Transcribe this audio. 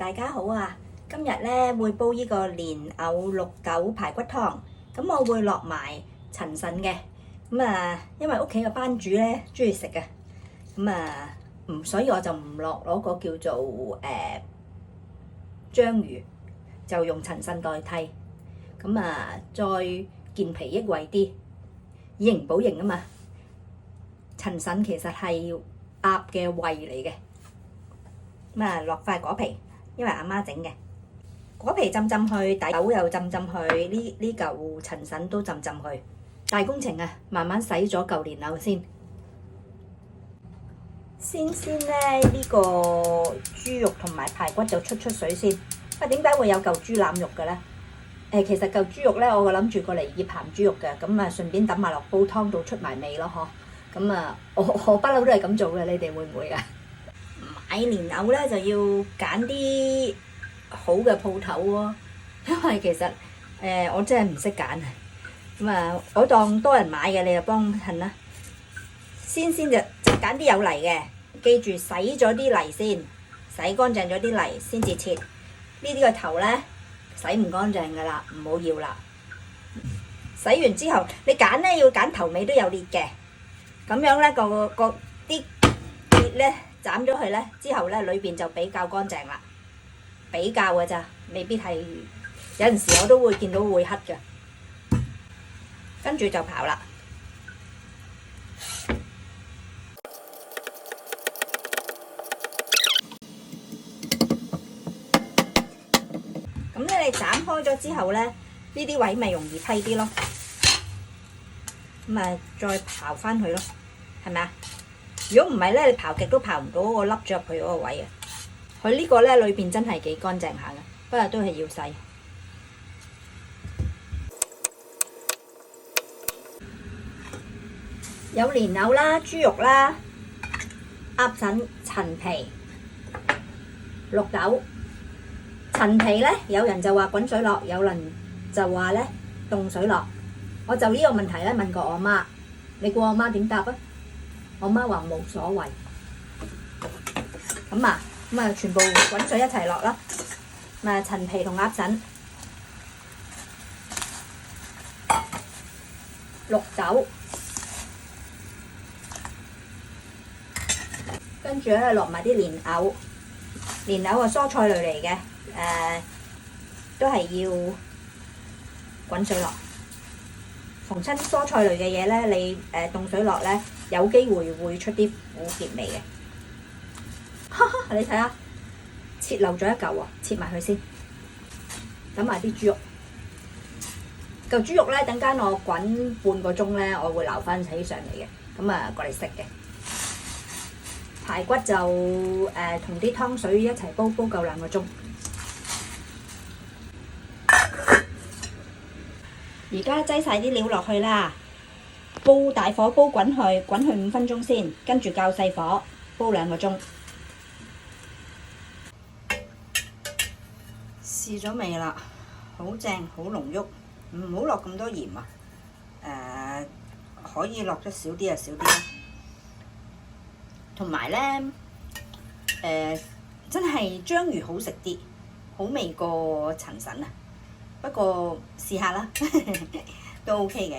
大家好啊！今日咧會煲呢個蓮藕綠豆排骨湯，咁我會落埋陳腎嘅。因為屋企嘅班主咧中意食嘅，所以我就唔落嗰個叫做章魚，就用陳腎代替。再健脾益胃啲，以形補形啊嘛。陳腎其實係鴨嘅胃嚟嘅，落塊果皮。因為阿媽整嘅果皮浸去，大豆又浸去，呢嚿陳腎都浸去。大工程啊，慢慢洗咗嚿蓮藕先。先咧呢個豬肉同埋排骨就出水先。點解會有嚿豬腩肉嘅咧？其實嚿豬肉咧，我諗住過嚟醃鹹豬肉嘅，順便揼埋落煲湯度出埋味咯，嗬。我不嬲都係咁做嘅，你哋會唔會啊？買蓮藕咧就要揀啲好嘅鋪頭喎，因為其實我真係唔識揀。我當多人買嘅，你就幫襯啦。先就揀啲有泥嘅，記住洗咗啲泥先，洗乾淨咗啲泥先至切。呢啲個頭咧洗唔乾淨噶啦，唔好要啦。洗完之後，你揀咧要揀頭尾都有裂嘅，咁樣咧個啲裂咧。斬咗佢咧，之後咧裏邊就比較乾淨啦，比較嘅咋，未必係。有陣時我都會見到會黑嘅，跟住就刨啦。咁咧，你斬開咗之後咧，呢啲位咪容易批啲咯。再刨翻佢咯，係咪啊？如果唔係咧，你刨極都刨唔到嗰個凹咗入去嗰個位啊！佢呢個咧裏邊真係幾乾淨下嘅，不過都係要洗。有蓮藕啦、豬肉啦、鴨腎、陳皮、綠豆。陳皮咧，有人就話滾水落，有人就話咧凍水落。我就呢個問題咧問過我媽，你估我媽點答啊？我媽話冇所謂，全部滾水一齊落啦。陳皮同鴨腎、綠豆，跟住咧落埋啲蓮藕。蓮藕係蔬菜類嚟嘅，都係要滾水落。逢親蔬菜類嘅嘢咧，你凍水落咧，有機會會出啲苦澀味嘅。你睇下，切漏咗一嚿喎，切埋佢先。等埋啲豬肉，嚿豬肉咧，等間我滾半個鐘咧，我會撈翻起上嚟嘅，過嚟食嘅。排骨就同啲湯水一齊煲夠2個鐘。而家擠晒啲料落去啦，煲大火煲滾去5分鐘先，跟住較細火煲2個鐘。試咗味啦，好正，好濃郁，唔好落咁多鹽啊！可以落得少啲就少啲啦。同埋咧，真係章魚好食啲，好味過陳腎啊！不過試下啦，都 OK 嘅。